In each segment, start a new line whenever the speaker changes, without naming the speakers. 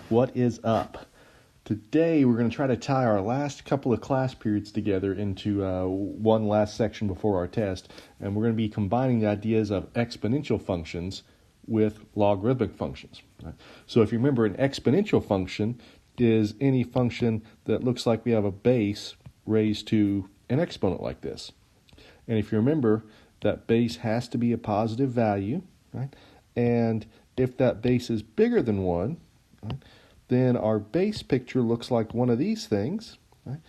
What is up? Today we're going to try to tie our last couple of class periods together into one last section before our test, and we're going to be combining the ideas of exponential functions with logarithmic functions. Right? So if you remember, an exponential function is any function that looks like we have a base raised to an exponent like this. And if you remember, that base has to be a positive value, right? And if that base is bigger than 1, right, then our base picture looks like one of these things. Right?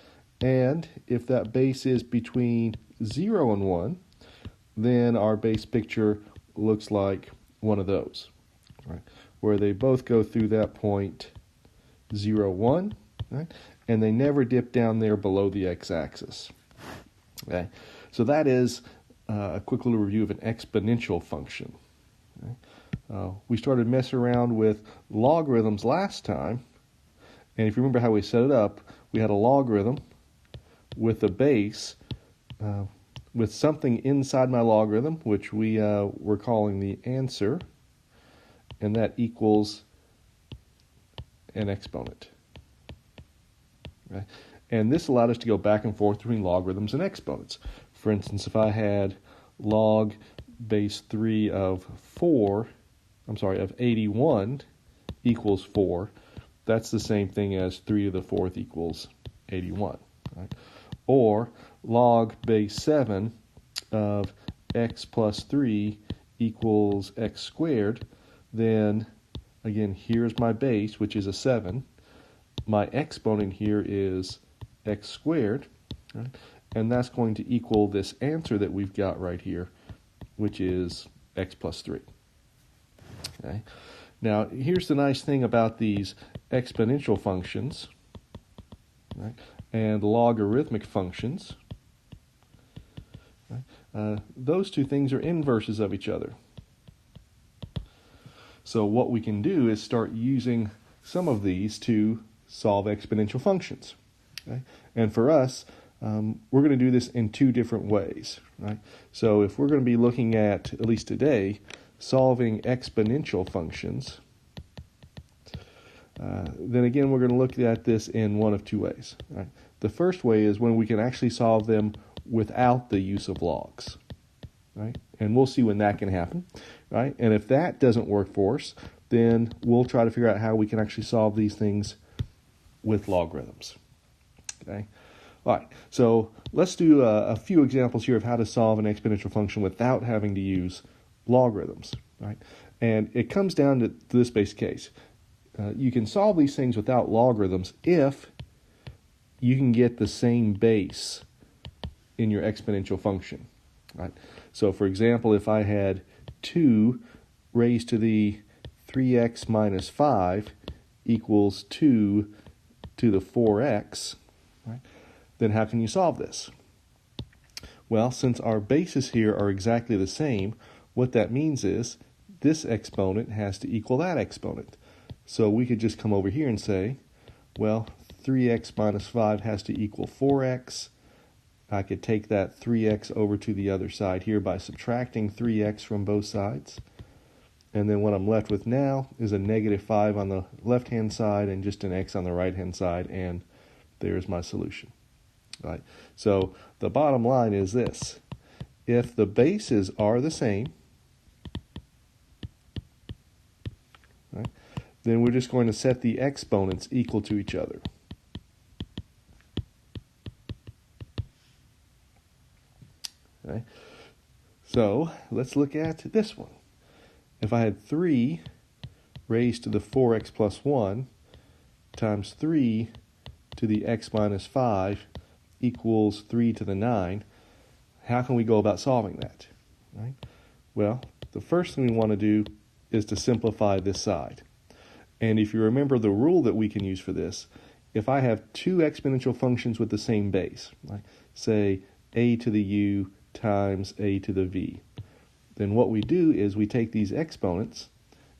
And if that base is between 0 and 1, then our base picture looks like one of those, right? Where they both go through that point 0, 1, right? And they never dip down there below the x-axis. Okay? So that is a quick little review of an exponential function. Okay? We started messing around with logarithms last time, and if you remember how we set it up, we had a logarithm with a base with something inside my logarithm, which we were calling the answer, and that equals an exponent. Okay? And this allowed us to go back and forth between logarithms and exponents. For instance, if I had log base 3 of 81 equals 4, that's the same thing as 3 to the 4th equals 81. Right? Or log base 7 of x plus 3 equals x squared, then again, here's my base, which is a 7. My exponent here is x squared, right? And that's going to equal this answer that we've got right here, which is x plus 3. Okay. Now, here's the nice thing about these exponential functions, right, and logarithmic functions. Right? Those two things are inverses of each other. So what we can do is start using some of these to solve exponential functions. Okay? And for us, we're going to do this in two different ways. Right? So if we're going to be looking at least today, solving exponential functions, then again we're going to look at this in one of two ways. Right? The first way is when we can actually solve them without the use of logs. Right? And we'll see when that can happen. Right? And if that doesn't work for us, then we'll try to figure out how we can actually solve these things with logarithms. Okay? All right, so let's do a few examples here of how to solve an exponential function without having to use logarithms. Right? And it comes down to this basic case. You can solve these things without logarithms if you can get the same base in your exponential function. Right? So for example, if I had 2 raised to the 3x minus 5 equals 2 to the 4x, right, then how can you solve this? Well, since our bases here are exactly the same, what that means is this exponent has to equal that exponent. So we could just come over here and say, well, 3x minus 5 has to equal 4x. I could take that 3x over to the other side here by subtracting 3x from both sides. And then what I'm left with now is a negative 5 on the left-hand side and just an x on the right-hand side, and there's my solution. Right? So the bottom line is this. If the bases are the same, right, then we're just going to set the exponents equal to each other. Okay? So let's look at this one. If I had 3 raised to the 4x plus 1 times 3 to the x minus 5 equals 3 to the 9, how can we go about solving that? Right? Well, the first thing we want to do is to simplify this side. And if you remember the rule that we can use for this, if I have two exponential functions with the same base, right, say a to the u times a to the v, then what we do is we take these exponents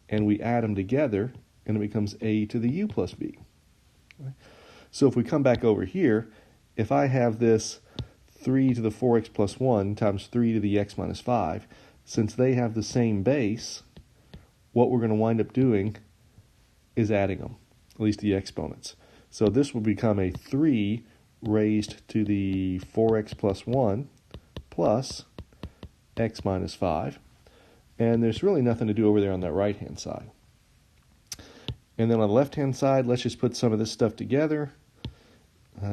and we add them together, and it becomes a to the u plus v. Right? So if we come back over here, if I have this 3 to the 4x plus 1 times 3 to the x minus 5, since they have the same base, what we're going to wind up doing is adding them. at least the exponents. So this will become a 3 raised to the 4x plus 1 plus x minus 5. And there's really nothing to do over there on that right-hand side. And then on the left-hand side, let's just put some of this stuff together.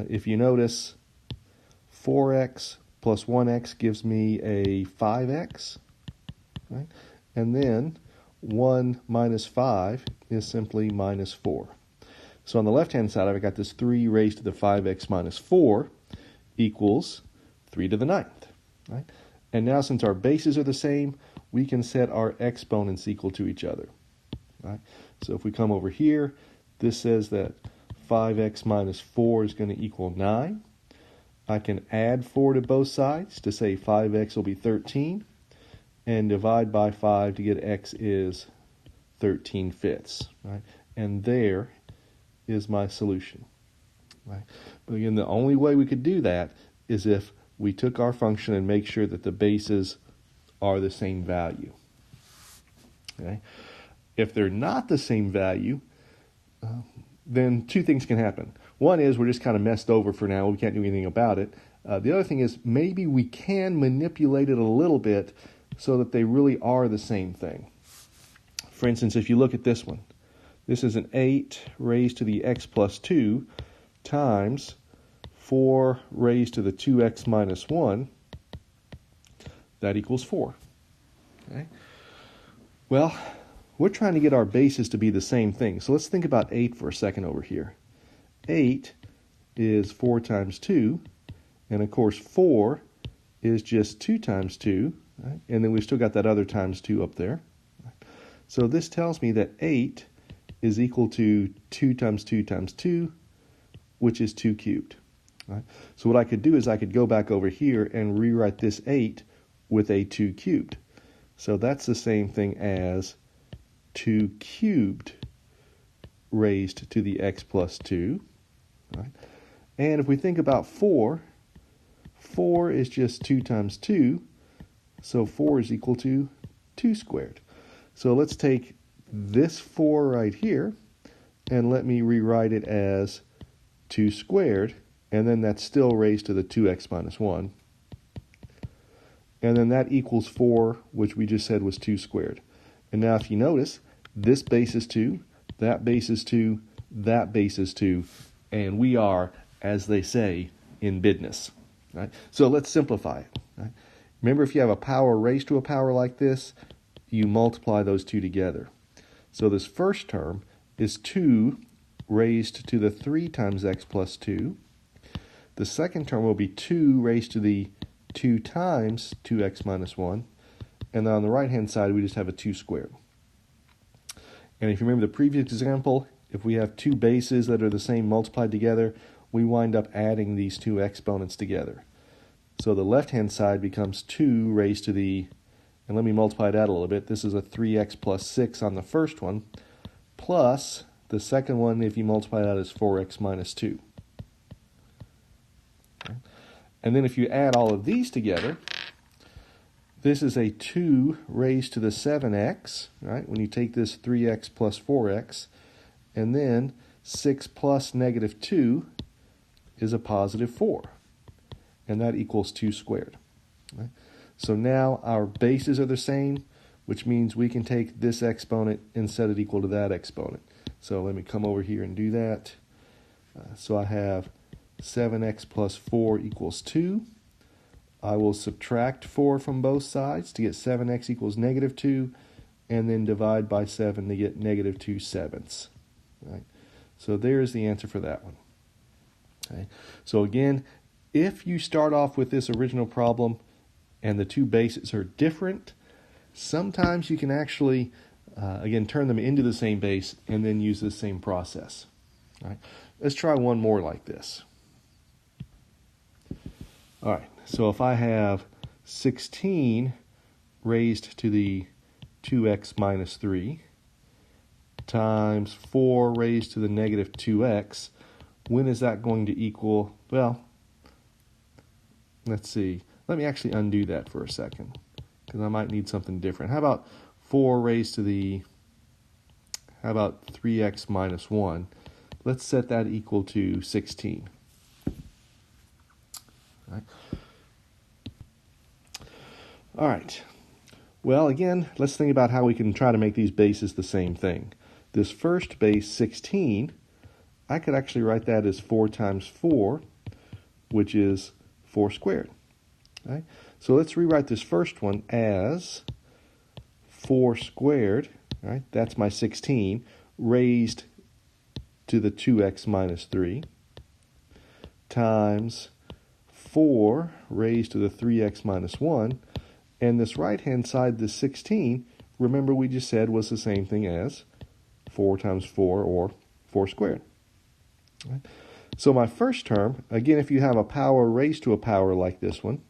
If you notice, 4x plus 1x gives me a 5x. Right? And then 1 minus 5 is simply minus 4. So on the left-hand side, I've got this 3 raised to the 5x minus 4 equals 3 to the 9th. Right? And now since our bases are the same, we can set our exponents equal to each other. Right? So if we come over here, this says that 5x minus 4 is going to equal 9. I can add 4 to both sides to say 5x will be 13, and divide by 5 to get x is 13/5. Right? And there is my solution. Right? But again, the only way we could do that is if we took our function and make sure that the bases are the same value. Okay? If they're not the same value, then two things can happen. One is we're just kind of messed over for now. We can't do anything about it. The other thing is maybe we can manipulate it a little bit so that they really are the same thing. For instance, if you look at this one, this is an 8 raised to the x plus 2 times 4 raised to the 2x minus 1. That equals 4. Okay? Well, we're trying to get our bases to be the same thing. So let's think about 8 for a second over here. 8 is 4 times 2. And of course, 4 is just 2 times 2. Right? And then we've still got that other times 2 up there. So this tells me that 8 is equal to 2 times 2 times 2, which is 2 cubed. Right? So what I could do is I could go back over here and rewrite this 8 with a 2 cubed. So that's the same thing as 2 cubed raised to the x plus 2. Right? And if we think about 4, 4 is just 2 times 2, so 4 is equal to 2 squared. So let's take this 4 right here, and let me rewrite it as 2 squared, and then that's still raised to the 2x minus 1. And then that equals 4, which we just said was 2 squared. And now if you notice, this base is 2, that base is 2, that base is 2, and we are, as they say, in business. Right? So let's simplify it. Right? Remember, if you have a power raised to a power like this, you multiply those two together. So this first term is 2 raised to the 3 times x plus 2. The second term will be 2 raised to the 2 times 2x minus 1. And then on the right-hand side, we just have a 2 squared. And if you remember the previous example, if we have two bases that are the same multiplied together, we wind up adding these two exponents together. So the left-hand side becomes 2 raised to the, and let me multiply that a little bit, this is a 3x plus 6 on the first one, plus the second one, if you multiply that, is 4x minus 2. Okay. And then if you add all of these together, this is a 2 raised to the 7x, right? When you take this 3x plus 4x, and then 6 plus negative 2 is a positive 4. And that equals 2 squared. Right? So now our bases are the same, which means we can take this exponent and set it equal to that exponent. So let me come over here and do that. So I have 7x plus 4 equals 2. I will subtract 4 from both sides to get 7x equals negative 2, and then divide by 7 to get negative 2 sevenths. Right? So there's the answer for that one. Okay? So again, if you start off with this original problem and the two bases are different, sometimes you can actually, again, turn them into the same base and then use the same process. All right? Let's try one more like this. All right, so if I have 16 raised to the 2x minus 3 times 4 raised to the negative 2x, when is that going to equal, well, let's see. Let me actually undo that for a second, because I might need something different. How about 4 raised to the, how about 3x minus 1? let's set that equal to 16. All right. Well, again, let's think about how we can try to make these bases the same thing. This first base, 16, I could actually write that as 4 times 4, which is 4 squared. Okay? So let's rewrite this first one as 4 squared, right? That's my 16, raised to the 2x minus 3, times 4 raised to the 3x minus 1, and this right-hand side, this 16, remember we just said was the same thing as 4 times 4, or 4 squared. Right? So my first term, again, if you have a power raised to a power like this one,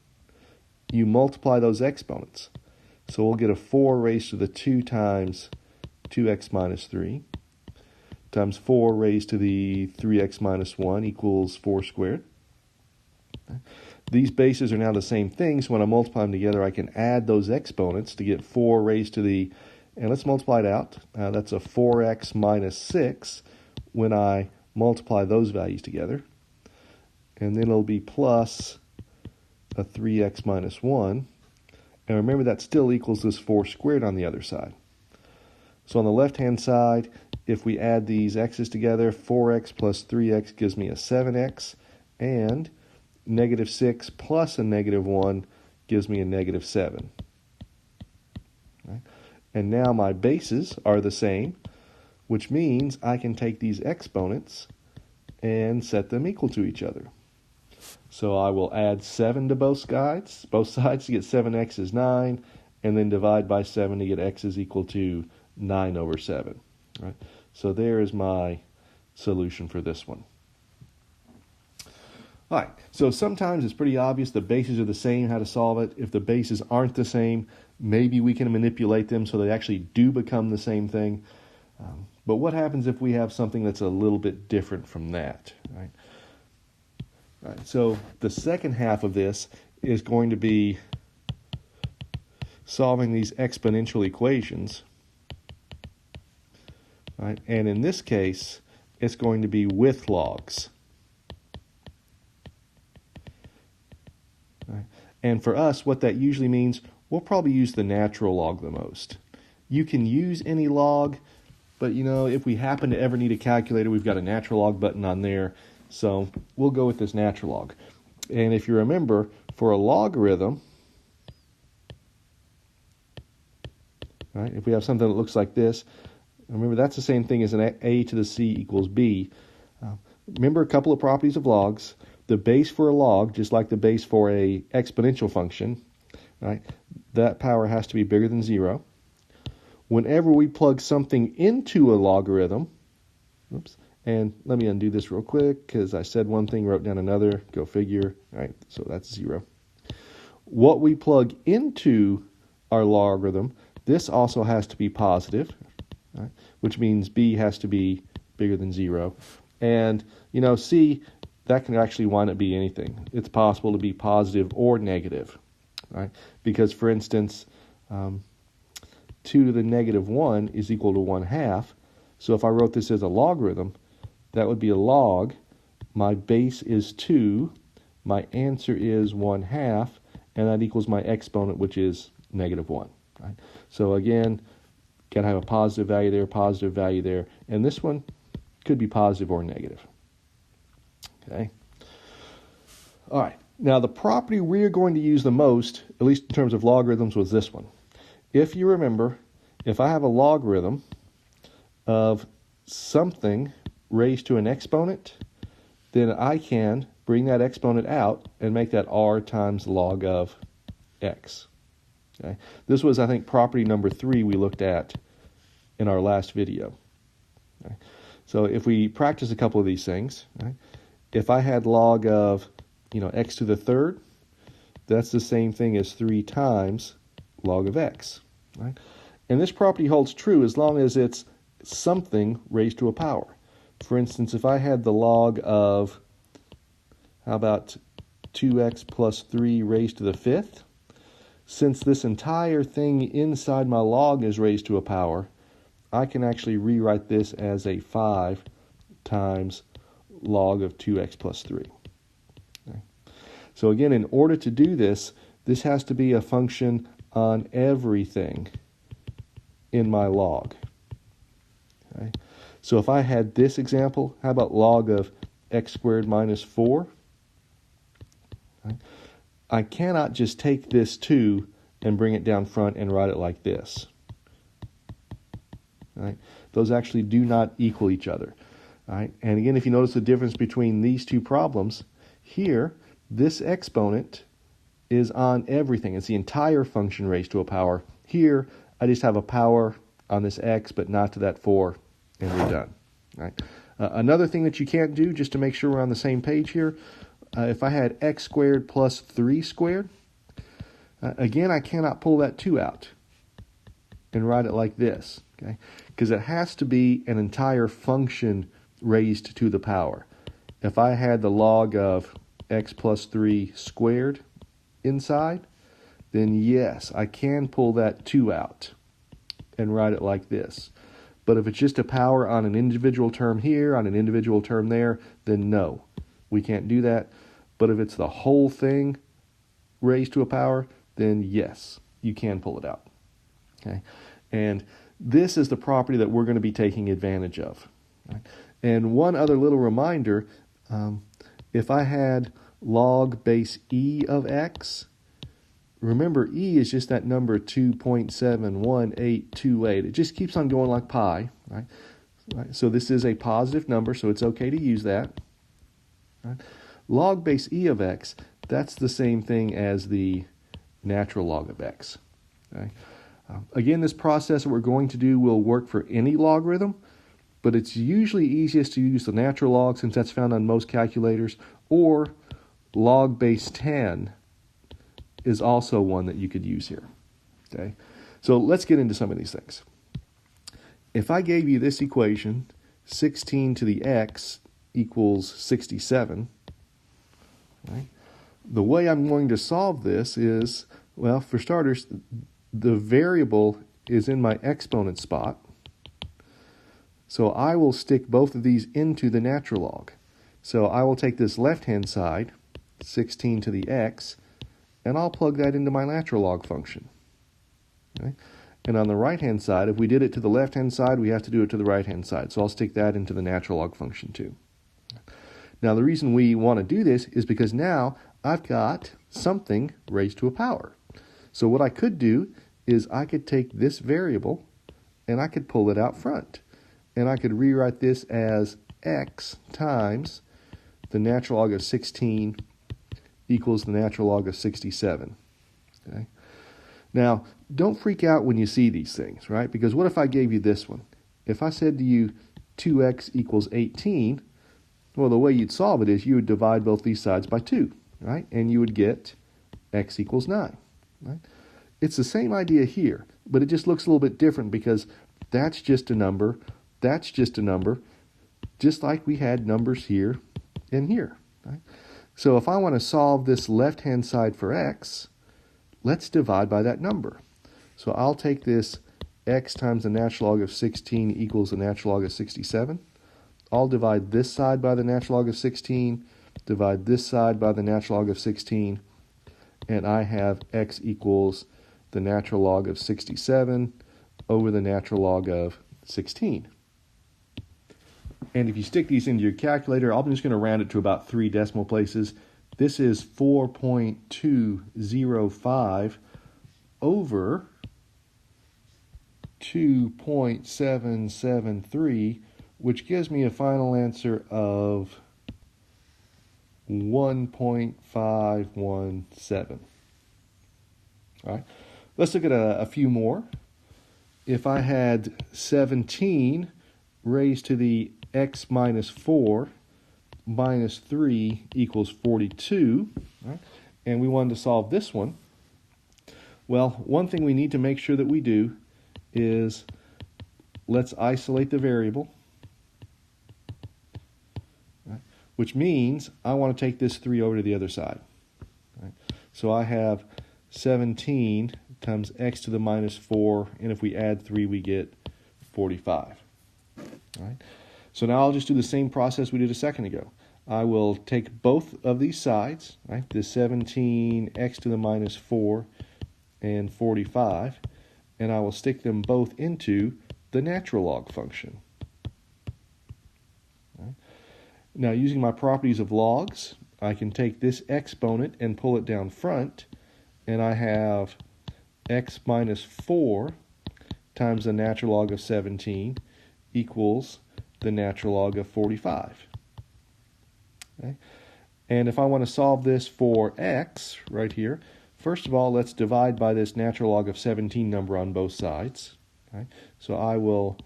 you multiply those exponents. So we'll get a 4 raised to the 2 times 2x minus 3, times 4 raised to the 3x minus 1 equals 4 squared. Okay. These bases are now the same thing, so when I multiply them together, I can add those exponents to get 4 raised to the, and let's multiply it out. That's a 4x minus 6 when I multiply those values together. And then it'll be plus a 3x minus 1. And remember, that still equals this 4 squared on the other side. So on the left-hand side, if we add these x's together, 4x plus 3x gives me a 7x, and negative 6 plus a negative 1 gives me a negative 7. Right? And now my bases are the same, which means I can take these exponents and set them equal to each other. So I will add 7 to both sides to get 7x is 9, and then divide by 7 to get x is equal to 9 over 7. Right? So there is my solution for this one. All right, so sometimes it's pretty obvious the bases are the same, how to solve it. If the bases aren't the same, maybe we can manipulate them so they actually do become the same thing. But what happens if we have something that's a little bit different from that, right? All right, so the second half of this is going to be solving these exponential equations, right? And in this case, it's going to be with logs. Right? And for us, what that usually means, we'll probably use the natural log the most. You can use any log, but if we happen to ever need a calculator, we've got a natural log button on there. So we'll go with this natural log. And if you remember, for a logarithm, right, if we have something that looks like this, remember that's the same thing as an a to the c equals b. Remember a couple of properties of logs. The base for a log, just like the base for a exponential function, right, that power has to be bigger than 0. Whenever we plug something into a logarithm, and let me undo this real quick because I said one thing, wrote down another, go figure, right, so that's 0. What we plug into our logarithm, this also has to be positive, right, which means b has to be bigger than 0. And, c, that can actually wind up being anything. It's possible to be positive or negative, right? Because, for instance, 2 to the negative 1 is equal to 1/2. So if I wrote this as a logarithm, that would be a log. My base is 2. My answer is 1/2. And that equals my exponent, which is negative 1. Right? So again, got to have a positive value there. And this one could be positive or negative. Okay. All right. Now, the property we're going to use the most, at least in terms of logarithms, was this one. If you remember, if I have a logarithm of something raised to an exponent, then I can bring that exponent out and make that r times log of x. Okay. This was, I think, property number 3 we looked at in our last video. Okay. So if we practice a couple of these things, right, if I had log of, x to the 3rd, that's the same thing as 3 times log of x. Right? And this property holds true as long as it's something raised to a power. For instance, if I had the log of, how about 2x plus 3 raised to the 5th, since this entire thing inside my log is raised to a power, I can actually rewrite this as a 5 times log of 2x plus 3. Okay. So again, in order to do this, this has to be a function on everything in my log. Okay. So if I had this example, how about log of x squared minus 4? Okay. I cannot just take this 2 and bring it down front and write it like this. Right? Those actually do not equal each other. Right? And again, if you notice the difference between these two problems, here, this exponent is on everything. It's the entire function raised to a power. Here, I just have a power on this x, but not to that 4, and we're done. Right? Another thing that you can't do, just to make sure we're on the same page here, if I had x squared plus 3 squared, again, I cannot pull that 2 out and write it like this, okay? Because it has to be an entire function raised to the power. If I had the log of x plus 3 squared inside, then yes, I can pull that 2 out and write it like this. But if it's just a power on an individual term here, on an individual term there, then no, we can't do that. But if it's the whole thing raised to a power, then yes, you can pull it out. Okay, and this is the property that we're going to be taking advantage of. Right? And one other little reminder, if I had log base e of x, remember e is just that number 2.71828. It just keeps on going like pi. Right? So this is a positive number, so it's okay to use that. Right? Log base e of x, that's the same thing as the natural log of x. Okay? Again, this process that we're going to do will work for any logarithm, but it's usually easiest to use the natural log since that's found on most calculators, or log base 10 is also one that you could use here. Okay? So let's get into some of these things. If I gave you this equation, 16 to the x equals 67, right? The way I'm going to solve this is, well, for starters, the variable is in my exponent spot. So I will stick both of these into the natural log. So I will take this left-hand side, 16 to the x, and I'll plug that into my natural log function. Okay? And on the right-hand side, if we did it to the left-hand side, we have to do it to the right-hand side. So I'll stick that into the natural log function too. Now, the reason we want to do this is because now I've got something raised to a power. So what I could do is I could take this variable and I could pull it out front. And I could rewrite this as x times the natural log of 16 equals the natural log of 67. Okay? Now, don't freak out when you see these things, right? Because what if I gave you this one? If I said to you 2x equals 18, well, the way you'd solve it is you would divide both these sides by 2, right? And you would get x equals 9, right? It's the same idea here, but it just looks a little bit different because that's just a number, that's just a number, just like we had numbers here and here, right? So if I want to solve this left-hand side for x, let's divide by that number. So I'll take this x times the natural log of 16 equals the natural log of 67. I'll divide this side by the natural log of 16, divide this side by the natural log of 16, and I have x equals the natural log of 67 over the natural log of 16. And if you stick these into your calculator, I'm just going to round it to about 3 decimal places. This is 4.205 over 2.773, which gives me a final answer of 1.517. All right, let's look at a few more. If I had 17 raised to the x minus 4 minus 3 equals 42, right? And we wanted to solve this one, well, one thing we need to make sure that we do is let's isolate the variable, right? Which means I want to take this 3 over to the other side. Right? So I have 17 times x to the minus 4, and if we add 3, we get 45. Right? So now I'll just do the same process we did a second ago. I will take both of these sides, right, the 17x to the minus 4 and 45, and I will stick them both into the natural log function. Right. Now, using my properties of logs, I can take this exponent and pull it down front, and I have x minus 4 times the natural log of 17 equals the natural log of 45. Okay. And if I want to solve this for x right here, first of all, let's divide by this natural log of 17 number on both sides. Okay. So I will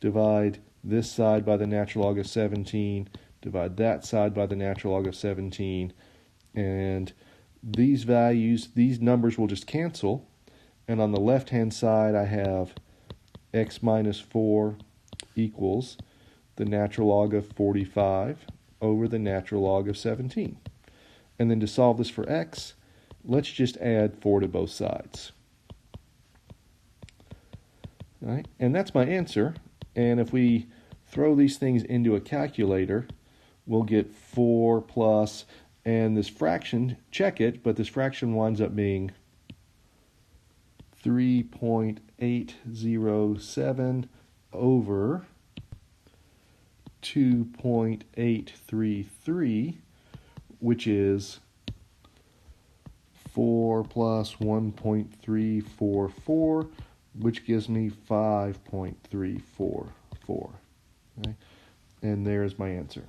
divide this side by the natural log of 17, divide that side by the natural log of 17, and these values, these numbers will just cancel. And on the left-hand side, I have x minus 4 equals the natural log of 45 over the natural log of 17. And then to solve this for x, let's just add 4 to both sides. All right, and that's my answer. And if we throw these things into a calculator, we'll get 4 plus, and this fraction, check it, but this fraction winds up being 3.807 over 2.833, which is 4 plus 1.344, which gives me 5.344. Okay? And there's my answer.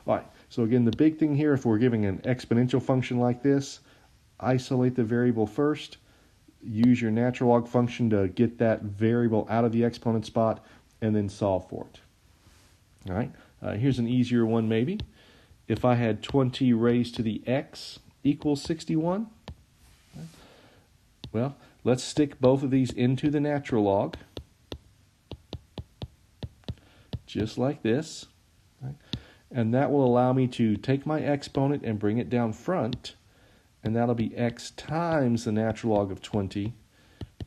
All right, so again, the big thing here, if we're giving an exponential function like this, isolate the variable first, use your natural log function to get that variable out of the exponent spot, and then solve for it. All right, here's an easier one maybe. If I had 20 raised to the x equals 61, well, let's stick both of these into the natural log, just like this. Right? And that will allow me to take my exponent and bring it down front, and that'll be x times the natural log of 20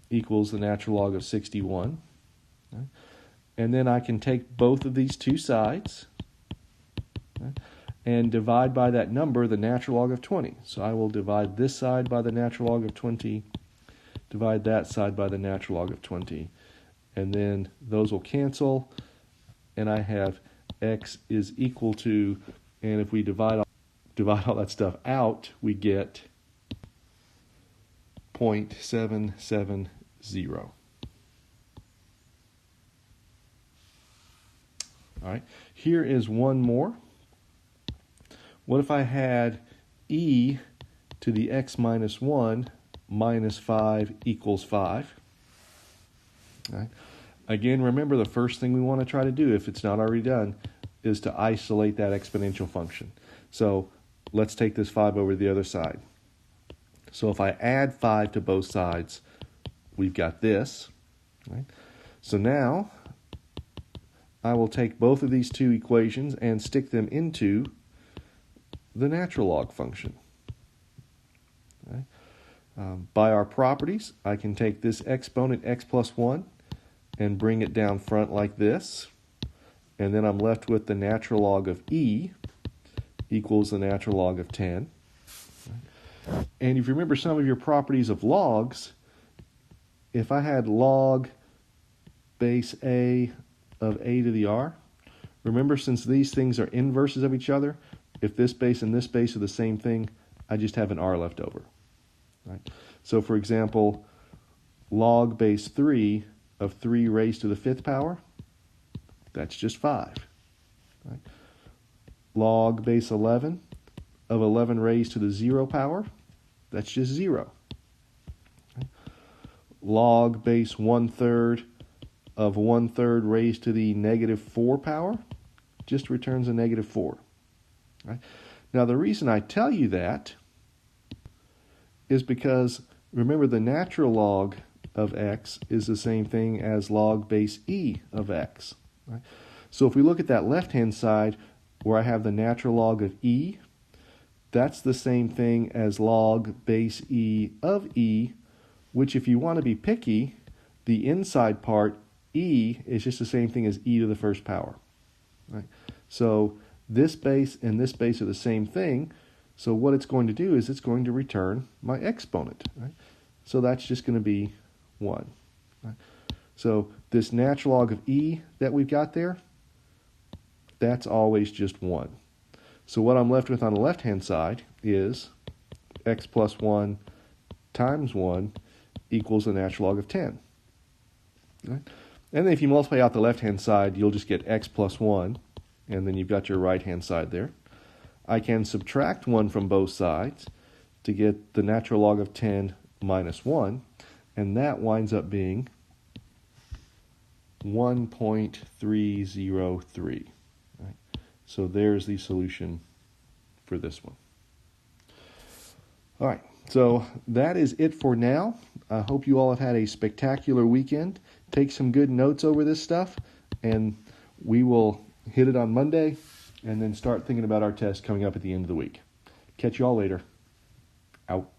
equals the natural log of 61. Right? And then I can take both of these two sides, right, and divide by that number the natural log of 20. So I will divide this side by the natural log of 20, divide that side by the natural log of 20, and then those will cancel, and I have x is equal to, and if we divide all that stuff out, we get 0.770. All right, here is one more. What if I had e to the x minus 1 minus 5 equals 5? All right. Again, remember the first thing we want to try to do, if it's not already done, is to isolate that exponential function. So let's take this 5 over to the other side. So if I add 5 to both sides, we've got this. Right? So now I will take both of these two equations and stick them into the natural log function. Okay. By our properties, I can take this exponent x plus 1 and bring it down front like this, and then I'm left with the natural log of e equals the natural log of 10. And if you remember some of your properties of logs, if I had log base a of a to the r, remember, since these things are inverses of each other, if this base and this base are the same thing, I just have an r left over. Right? So for example, log base 3 of 3 raised to the 5th power, that's just 5. Right? Log base 11 of 11 raised to the 0 power, that's just 0. Okay? Log base 1/3 of 1/3 raised to the negative 4 power just returns a negative 4. Right? Now the reason I tell you that is because, remember, the natural log of x is the same thing as log base e of x. Right? So if we look at that left-hand side where I have the natural log of e, that's the same thing as log base e of e, which, if you want to be picky, the inside part e is just the same thing as e to the first power. Right? So this base and this base are the same thing. So what it's going to do is it's going to return my exponent. Right? So that's just going to be 1. Right? So this natural log of e that we've got there, that's always just 1. So what I'm left with on the left-hand side is x plus 1 times 1 equals the natural log of 10. Right? And then if you multiply out the left-hand side, you'll just get x plus 1, and then you've got your right-hand side there. I can subtract 1 from both sides to get the natural log of 10 minus 1, and that winds up being 1.303. Right? So there's the solution for this one. All right, so that is it for now. I hope you all have had a spectacular weekend. Take some good notes over this stuff, and we will hit it on Monday and then start thinking about our test coming up at the end of the week. Catch you all later. Out.